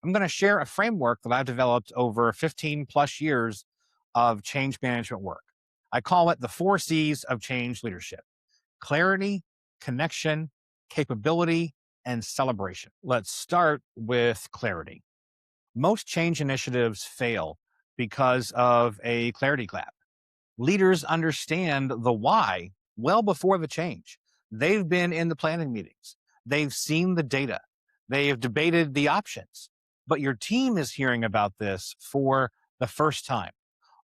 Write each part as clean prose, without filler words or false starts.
I'm going to share a framework that I've developed over 15 plus years of change management work. I call it the 4 C's of change leadership: clarity, connection, capability, and celebration. Let's start with clarity. Most change initiatives fail because of a clarity gap. Leaders understand the why well before the change. They've been in the planning meetings, they've seen the data, they've debated the options. But your team is hearing about this for the first time,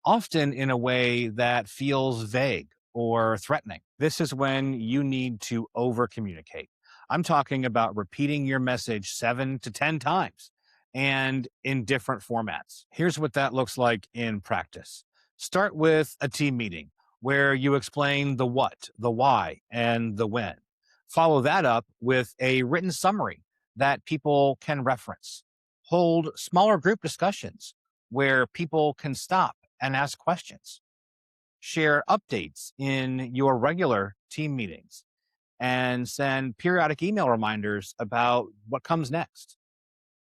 often in a way that feels vague or threatening. This is when you need to over communicate. I'm talking about repeating your message 7 to 10 times and in different formats. Here's what that looks like in practice. Start with a team meeting where you explain the what, the why, and the when. Follow that up with a written summary that people can reference. Hold smaller group discussions where people can stop and ask questions. Share updates in your regular team meetings and send periodic email reminders about what comes next.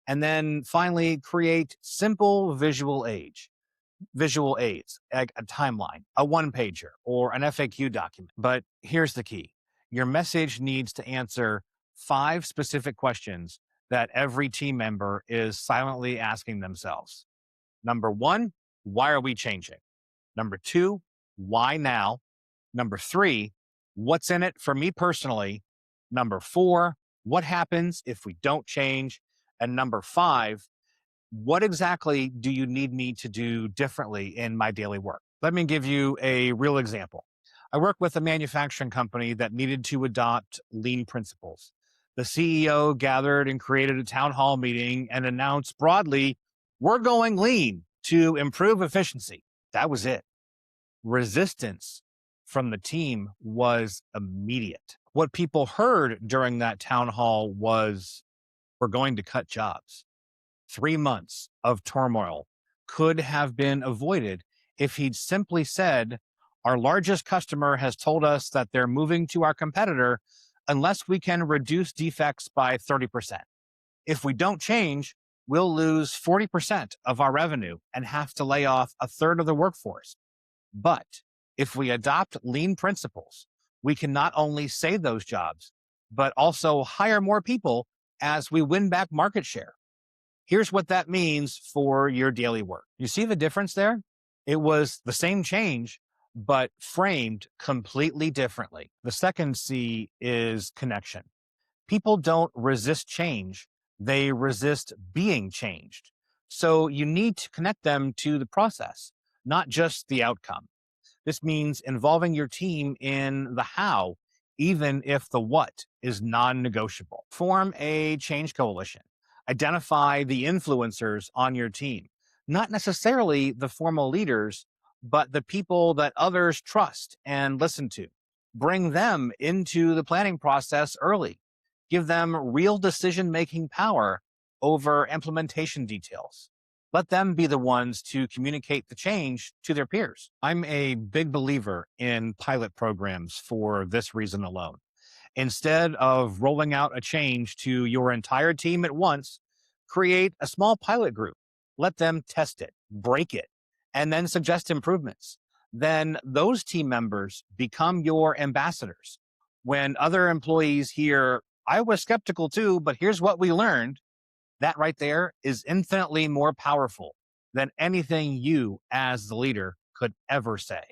And then finally, create simple visual aids, like a timeline, a one pager, or an FAQ document. But here's the key: your message needs to answer 5 specific questions that every team member is silently asking themselves. Number one, why are we changing? Number two, why now? Number three, what's in it for me personally? Number four, what happens if we don't change? And number five, what exactly do you need me to do differently in my daily work? Let me give you a real example. I work with a manufacturing company that needed to adopt lean principles. The CEO gathered and created a town hall meeting and announced broadly, we're going lean to improve efficiency. That was it. Resistance from the team was immediate. What people heard during that town hall was, we're going to cut jobs. 3 months of turmoil could have been avoided if he'd simply said, our largest customer has told us that they're moving to our competitor unless we can reduce defects by 30%. If we don't change, we'll lose 40% of our revenue and have to lay off a third of the workforce. But if we adopt lean principles, we can not only save those jobs, but also hire more people as we win back market share. Here's what that means for your daily work. You see the difference there? It was the same change, but framed completely differently. The second C is connection. People don't resist change, they resist being changed. So you need to connect them to the process, not just the outcome. This means involving your team in the how, even if the what is non negotiable. Form a change coalition. Identify the influencers on your team, not necessarily the formal leaders, but the people that others trust and listen to. Bring them into the planning process early. Give them real decision making power over implementation details. Let them be the ones to communicate the change to their peers. I'm a big believer in pilot programs for this reason alone. Instead of rolling out a change to your entire team at once, create a small pilot group. Let them test it, break it, and then suggest improvements. Then those team members become your ambassadors. When other employees hear, I was skeptical too, but here's what we learned, that right there is infinitely more powerful than anything you as the leader could ever say.